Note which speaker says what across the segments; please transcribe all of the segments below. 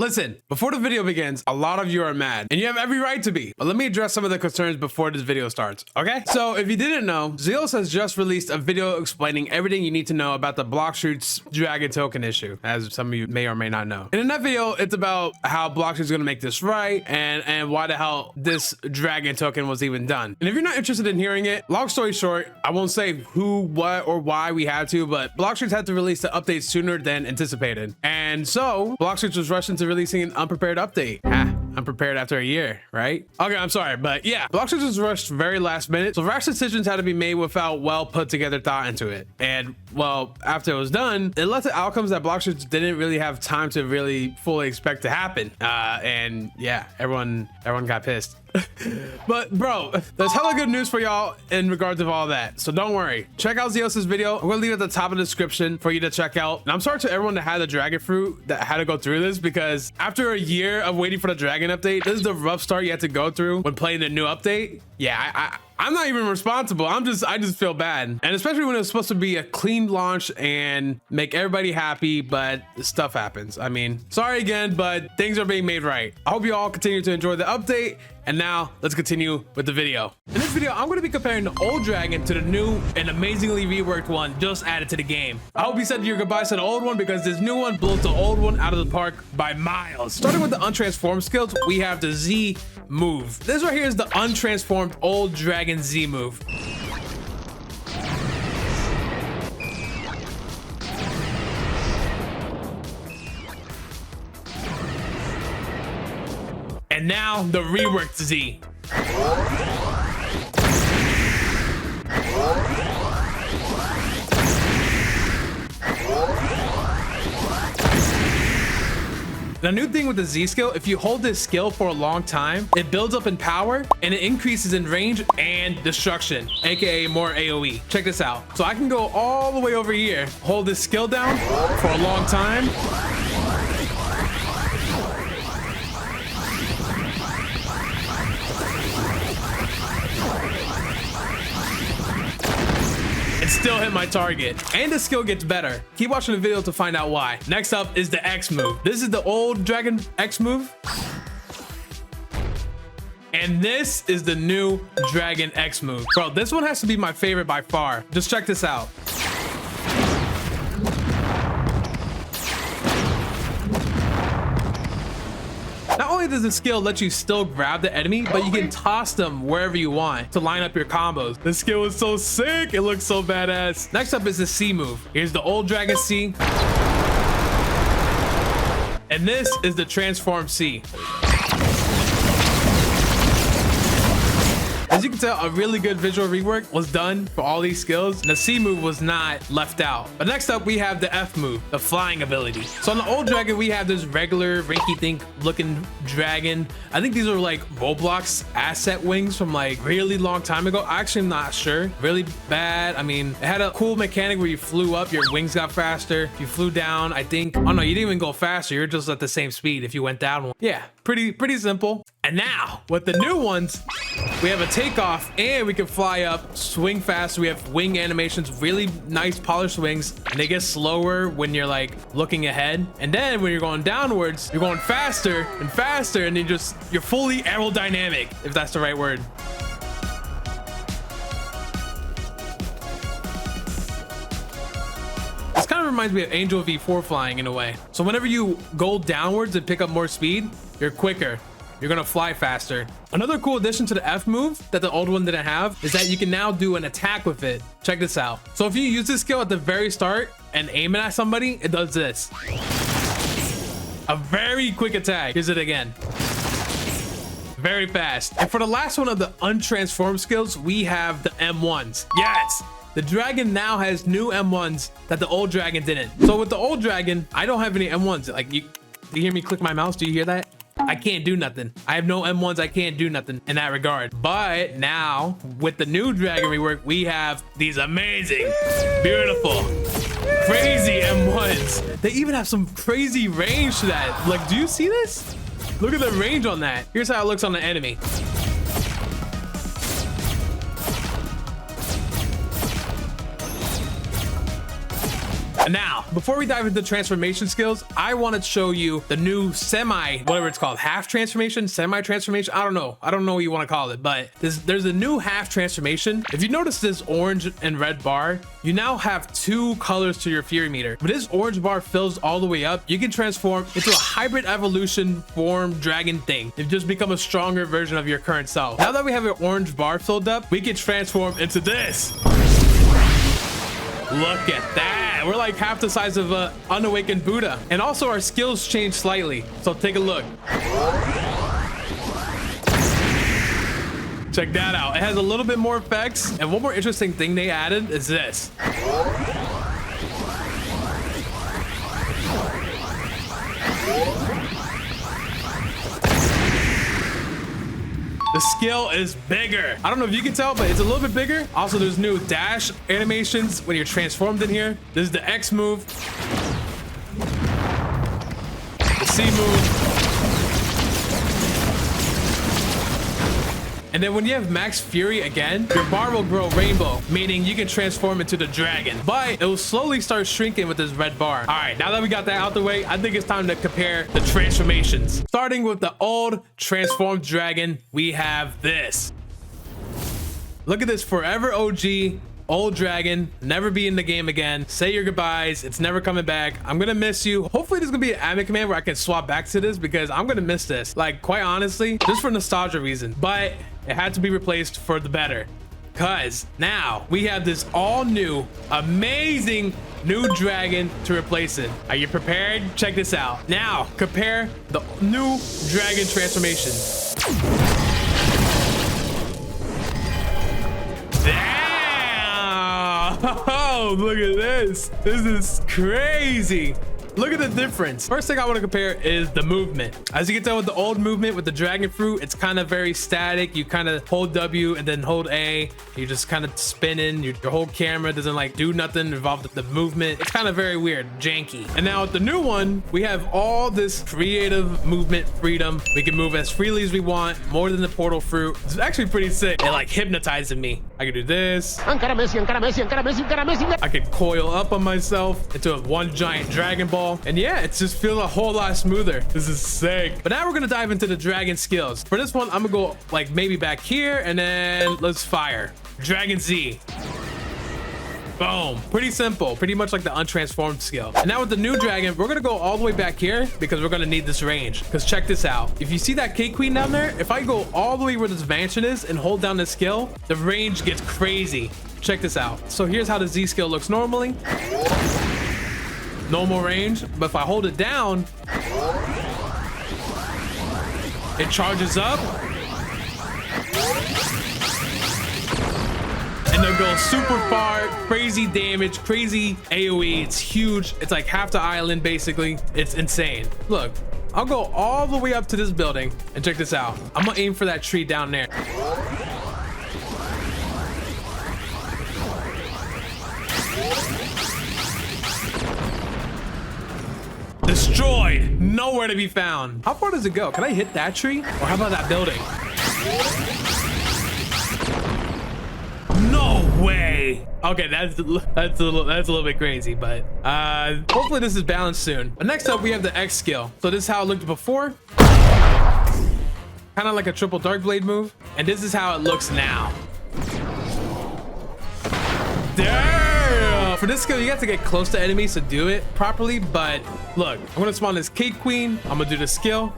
Speaker 1: Listen, before the video begins, a lot of you are mad, and you have every right to be. But let me address some of the concerns before this video starts, okay? So if you didn't know, Uzoth has just released a video explaining everything you need to know about the Blox dragon token issue, as some of you may or may not know. And in that video, it's about how Blox is gonna make this right, and why the hell this dragon token was even done. And if you're not interested in hearing it, long story short, I won't say who, what, or why we had to, but Blox had to release the update sooner than anticipated. And so, Blox was rushed into releasing an unprepared update. Unprepared after a year, right? Okay, I'm sorry, but yeah, Blox was rushed very last minute, so rash decisions had to be made without well put together thought into it. And well, after it was done, it led to outcomes that Blox didn't really have time to really fully expect to happen. And yeah, everyone got pissed. But bro, there's hella good news for y'all in regards of all that, so don't worry. Check out Uzoth's video. I'm gonna leave it at the top of the description for you to check out. And I'm sorry to everyone that had the dragon fruit that had to go through this, because after a year of waiting for the dragon update, this is the rough start you had to go through when playing the new update. Yeah, I'm not even responsible. I just feel bad. And especially when it was supposed to be a clean launch and make everybody happy, but stuff happens. I mean, sorry again, but things are being made right. I hope you all continue to enjoy the update. And now let's continue with the video. In this video, I'm going to be comparing the old dragon to the new and amazingly reworked one just added to the game. I hope you said your goodbyes to the old one, because this new one blows the old one out of the park by miles. Starting with the untransformed skills, we have the Z move. This right here is the untransformed old dragon Z move. And now the reworked Z. The new thing with the Z skill, if you hold this skill for a long time, it builds up in power and it increases in range and destruction, aka more AoE. Check this out. So I can go all the way over here, hold this skill down for a long time, still hit my target, and the skill gets better. Keep watching the video to find out why. Next up is the X move. This is the old dragon X move, and this is the new dragon X move. Bro, this one has to be my favorite by far. Just check this out. Not only does the skill let you still grab the enemy, but you can toss them wherever you want to line up your combos. The skill is so sick. It looks so badass. Next up is the C move. Here's the old dragon C. And this is the transform C. As you can tell, a really good visual rework was done for all these skills, and the C move was not left out. But next up, we have the F move, the flying ability. So on the old dragon, we have this regular rinky-dink looking dragon. I think these are like ROBLOX asset wings from like really long time ago. Actually, I'm not sure. Really bad. I mean, it had a cool mechanic where you flew up, your wings got faster. If you flew down, I think, oh no, you didn't even go faster. You're just at the same speed if you went down. Yeah, pretty simple. And now with the new ones, we have a takeoff and we can fly up, swing fast. We have wing animations, really nice polished wings, and they get slower when you're like looking ahead. And then when you're going downwards, you're going faster and faster, and you're fully aerodynamic, if that's the right word. This kind of reminds me of Angel V4 flying in a way. So whenever you go downwards and pick up more speed, you're quicker. You're gonna fly faster. Another cool addition to the F move that the old one didn't have is that you can now do an attack with it. Check this out. So if you use this skill at the very start and aim it at somebody, it does this. A very quick attack. Here's it again. Very fast. And for the last one of the untransformed skills, we have the M1s. Yes! The dragon now has new M1s that the old dragon didn't. So with the old dragon, I don't have any M1s. Like, you hear me click my mouse? Do you hear that? I can't do nothing. I have no M1s. I can't do nothing in that regard. But now with the new dragon rework, we have these amazing, beautiful, crazy M1s. They even have some crazy range to that. Like, do you see this? Look at the range on that. Here's how it looks on the enemy. And now, before we dive into transformation skills, I want to show you the new whatever it's called, half transformation, semi-transformation. I don't know what you want to call it, but there's a new half transformation. If you notice this orange and red bar, you now have 2 colors to your fury meter. When this orange bar fills all the way up, you can transform into a hybrid evolution form dragon thing and just become a stronger version of your current self. Now that we have an orange bar filled up, we can transform into this. Look at that. We're like half the size of an unawakened Buddha. And also our skills change slightly. So take a look. Check that out. It has a little bit more effects. And one more interesting thing they added is this. The skill is bigger. I don't know if you can tell, but it's a little bit bigger. Also, there's new dash animations when you're transformed in here. This is the X move. The C move. And then when you have max fury again, your bar will grow rainbow, meaning you can transform into the dragon, but it will slowly start shrinking with this red bar. All right, now that we got that out the way, I think it's time to compare the transformations. Starting with the old transformed dragon, we have this. Look at this forever OG. Old dragon, never be in the game again. Say your goodbyes. It's never coming back. I'm gonna miss you. Hopefully there's gonna be an admin command where I can swap back to this because I'm gonna miss this. Like, quite honestly, just for nostalgia reason. But it had to be replaced for the better. Cause now we have this all new, amazing new dragon to replace it. Are you prepared? Check this out. Now compare the new dragon transformation. Oh, look at this. This is crazy. Look at the difference. First thing I want to compare is the movement. As you can tell with the old movement with the dragon fruit, it's kind of very static. You kind of hold W and then hold A. You're just kind of spinning. Your whole camera doesn't like do nothing involved with the movement. It's kind of very weird, janky. And now with the new one, we have all this creative movement freedom. We can move as freely as we want, more than the portal fruit. It's actually pretty sick. It like hypnotizes me. I can do this. I can coil up on myself into one giant dragon ball. And yeah, it just feels a whole lot smoother. This is sick. But now we're gonna dive into the dragon skills. For this one, I'm gonna go like maybe back here and then let's fire. Dragon Z. Boom. Pretty simple. Pretty much like the untransformed skill. And now with the new dragon, we're gonna go all the way back here because we're gonna need this range. Because check this out. If you see that Cake Queen down there, if I go all the way where this mansion is and hold down this skill, the range gets crazy. Check this out. So here's how the Z skill looks normally. Normal range, but if I hold it down, it charges up and then goes super far, crazy damage, crazy AoE. It's huge. It's like half the island basically. It's insane. Look, I'll go all the way up to this building and check this out. I'm gonna aim for that tree down there. Destroyed. Nowhere to be found. How far does it go? Can I hit that tree? Or how about that building? No way. Okay, that's a little bit crazy, but hopefully this is balanced soon. But next up, we have the X skill. So this is how it looked before. Kind of like a triple dark blade move. And this is how it looks now. Damn. For this skill, you have to get close to enemies to do it properly, but look, I'm gonna spawn this Cake Queen. I'm gonna do the skill.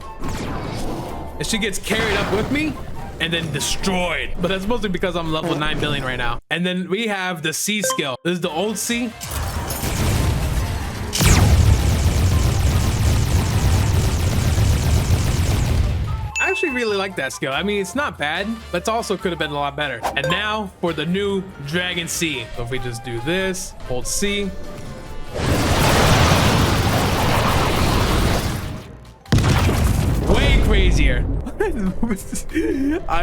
Speaker 1: And she gets carried up with me and then destroyed. But that's mostly because I'm level 9 billion right now. And then we have the C skill. This is the old C. I actually really like that skill. I mean, it's not bad, but it also could have been a lot better. And now for the new Dragon C. So if we just do this, hold C. Way crazier.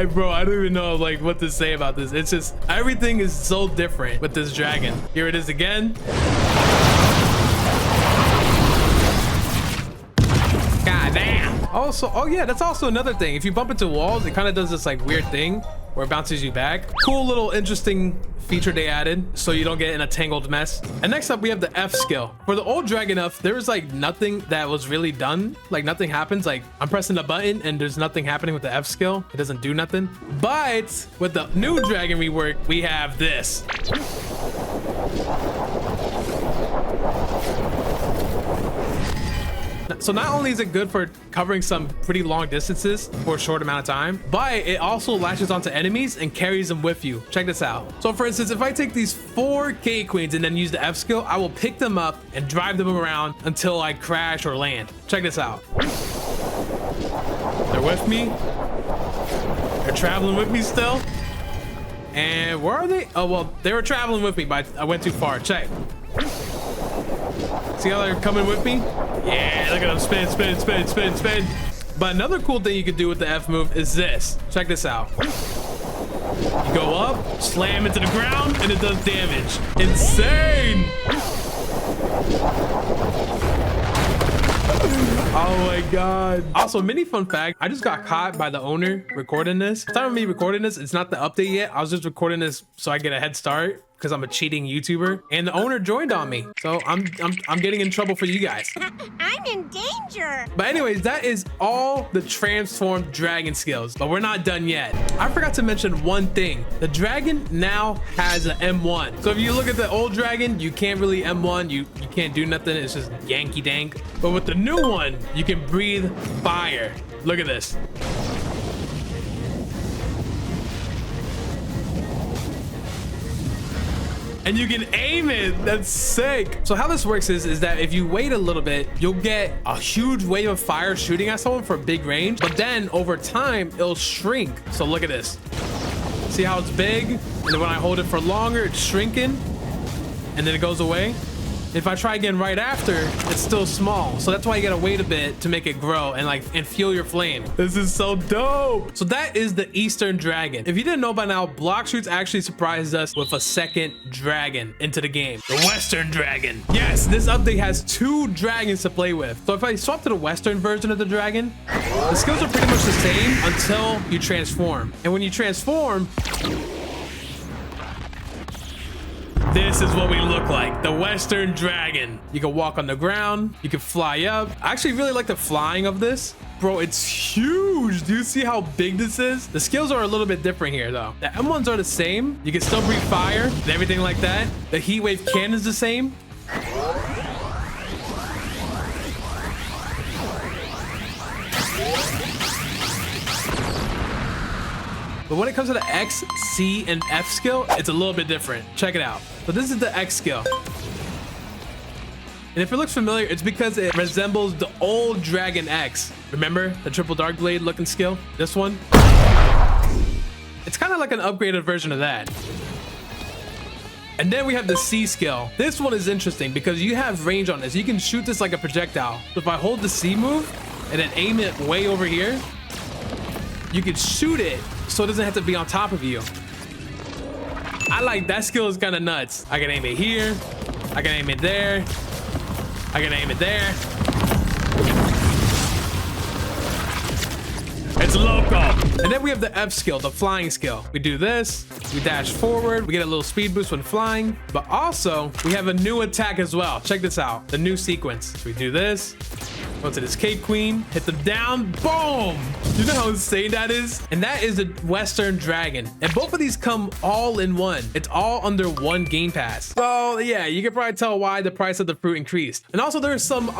Speaker 1: Bro, I don't even know like what to say about this. It's just everything is so different with this dragon. Here it is again. God damn. Also, oh yeah, that's also another thing. If you bump into walls, it kind of does this like weird thing where it bounces you back. Cool little interesting feature they added so you don't get in a tangled mess. And next up we have the F skill. For the old Dragon F, there was like nothing that was really done. Like nothing happens. Like I'm pressing the button and there's nothing happening with the F skill. It doesn't do nothing. But with the new Dragon rework, we have this. So not only is it good for covering some pretty long distances for a short amount of time, but it also latches onto enemies and carries them with you. Check this out. So for instance, if I take these 4 K Queens and then use the F skill, I will pick them up and drive them around until I crash or land. Check this out. They're with me. They're traveling with me still. And where are they? Oh, well, they were traveling with me, but I went too far. Check. See how they're coming with me? Yeah, look at them spin, spin, spin, spin, spin. But another cool thing you can do with the F move is this. Check this out. You go up, slam into the ground, and it does damage. Insane! Oh my god. Also, mini fun fact, I just got caught by the owner recording this. The time of me recording this, it's not the update yet. I was just recording this so I get a head start because I'm a cheating YouTuber, and the owner joined on me. So I'm getting in trouble for you guys.
Speaker 2: I'm in danger.
Speaker 1: But anyways, that is all the transformed dragon skills, but we're not done yet. I forgot to mention one thing. The dragon now has an M1. So if you look at the old dragon, you can't really M1, you can't do nothing. It's just yanky dank. But with the new one, you can breathe fire. Look at this. And you can aim it. That's sick. So how this works is that if you wait a little bit, you'll get a huge wave of fire shooting at someone for a big range, but then over time it'll shrink. So look at this. See how it's big? And then when I hold it for longer, it's shrinking and then it goes away. If I try again right after, it's still small. So that's why you gotta wait a bit to make it grow and fuel your flame. This is so dope. So that is the Eastern Dragon. If you didn't know by now, Blox actually surprised us with a second dragon into the game. The Western Dragon. Yes, this update has 2 dragons to play with. So if I swap to the Western version of the dragon, the skills are pretty much the same until you transform. And when you transform, this is what we look like, the Western Dragon. You can walk on the ground, you can fly up. I actually really like the flying of this. Bro, it's huge. Do you see how big this is? The skills are a little bit different here though. The M1s are the same. You can still breathe fire and everything like that. The heat wave cannon is the same. But when it comes to the X, C, and F skill, it's a little bit different. Check it out. So this is the X skill. And if it looks familiar, it's because it resembles the old Dragon X. Remember the triple dark blade looking skill? This one? It's kind of like an upgraded version of that. And then we have the C skill. This one is interesting because you have range on this. You can shoot this like a projectile. So if I hold the C move and then aim it way over here, you can shoot it so it doesn't have to be on top of you. I like that skill, is kind of nuts. I can aim it here. I can aim it there. I can aim it there. It's loco. And then we have the F skill, the flying skill. We do this, we dash forward, we get a little speed boost when flying, but also we have a new attack as well. Check this out, the new sequence. So we do this, go to this Cake Queen, hit them down, boom! You know how insane that is? And that is the Western Dragon. And both of these come all in one. It's all under one game pass. So yeah, you can probably tell why the price of the fruit increased. And also there's some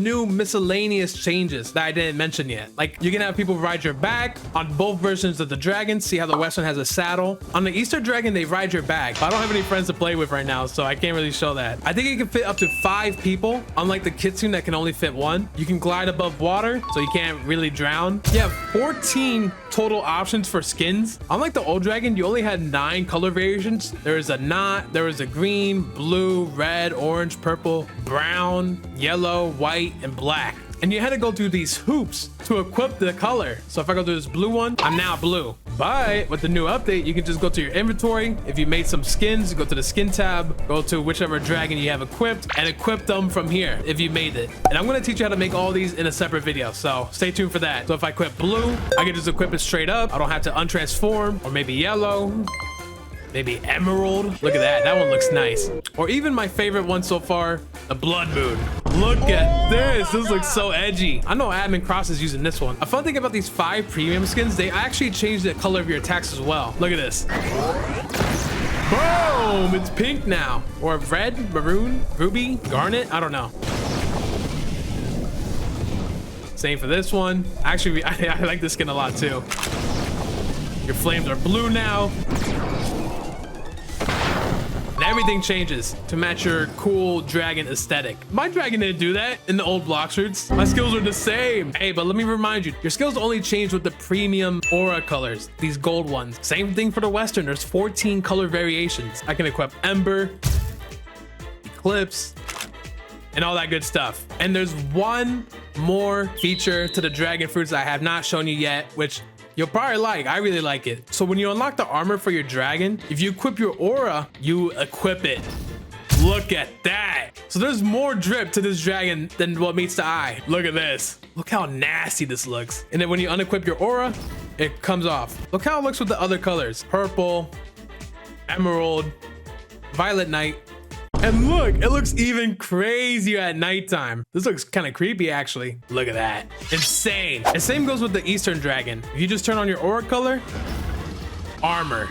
Speaker 1: new miscellaneous changes that I didn't mention yet. Like you can have people ride your back on both versions of the dragon. See how the Western has a saddle. On the Eastern Dragon, they ride your back. But I don't have any friends to play with right now, so I can't really show that. I think it can fit up to 5 people, unlike the Kitsune that can only fit 1. You can glide above water, so you can't really drown. You have 14 total options for skins. Unlike the old dragon, you only had 9 color variations. There is a knot, there is a green, blue, red, orange, purple, brown, yellow, white, and black. and you had to go through these hoops to equip the color. So if I go through this blue one, I'm now blue. But with the new update, you can just go to your inventory. If you made some skins, go to the skin tab, go to whichever dragon you have equipped, and equip them from here if you made it. And I'm going to teach you how to make all these in a separate video, so stay tuned for that. So if I equip blue, I can just equip it straight up. I don't have to untransform. Or maybe yellow, maybe emerald. Look at that, that one looks nice. Or even my favorite one so far, the blood moon. Look at this looks so edgy. I know Admin Cross is using this one. A fun thing about these 5 premium skins, they actually change the color of your attacks as well. Look at this. Boom, it's pink now. Or red, maroon, ruby, garnet, I don't know. Same for this one. Actually, I like this skin a lot too. Your flames are blue now. And everything changes to match your cool dragon aesthetic. My dragon didn't do that in the old Blox roots. My skills are the same. Hey, but let me remind you, your skills only change with the premium aura colors, these gold ones. Same thing for the Western. There's 14 color variations. I can equip Ember, Eclipse, and all that good stuff. And there's one more feature to the dragon fruits I have not shown you yet, which you'll probably like. I really like it. So when you unlock the armor for your dragon, if you equip your aura, you equip it. Look at that. So there's more drip to this dragon than what meets the eye. Look at this. Look how nasty this looks. And then when you unequip your aura, it comes off. Look how it looks with the other colors. Purple, emerald, violet night. And look, it looks even crazier at nighttime. This looks kind of creepy, actually. Look at that. Insane. And same goes with the Eastern Dragon. If you just turn on your aura color, armor.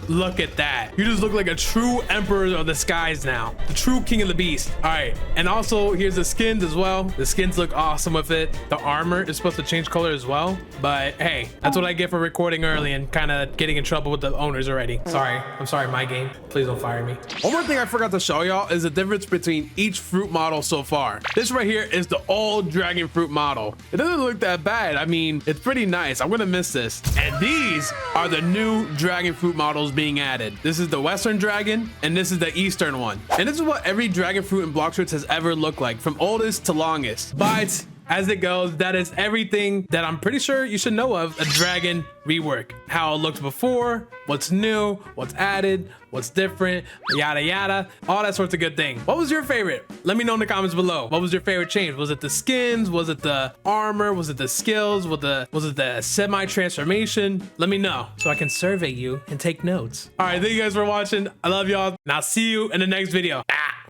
Speaker 1: Look at that. You just look like a true emperor of the skies now. The true king of the beast. All right. And also, here's the skins as well. The skins look awesome with it. The armor is supposed to change color as well. But hey, that's what I get for recording early and kind of getting in trouble with the owners already. Sorry. I'm sorry, my game. Please don't fire me. One more thing I forgot to show y'all is the difference between each fruit model so far. This right here is the old dragon fruit model. It doesn't look that bad. I mean, it's pretty nice. I'm going to miss this. And these are the new dragon fruit models being added. This is the Western dragon and this is the Eastern one. And this is what every dragon fruit in Blox roots has ever looked like, from oldest to longest. But as it goes, that is everything that I'm pretty sure you should know of a dragon rework. How it looked before, what's new, what's added, what's different, yada yada, all that sorts of good things. What was your favorite? Let me know in the comments below. What was your favorite change? Was it the skins? Was it the armor? Was it the skills? Was it the semi-transformation? Let me know so I can survey you and take notes. All right, thank you guys for watching. I love y'all, and I'll see you in the next video.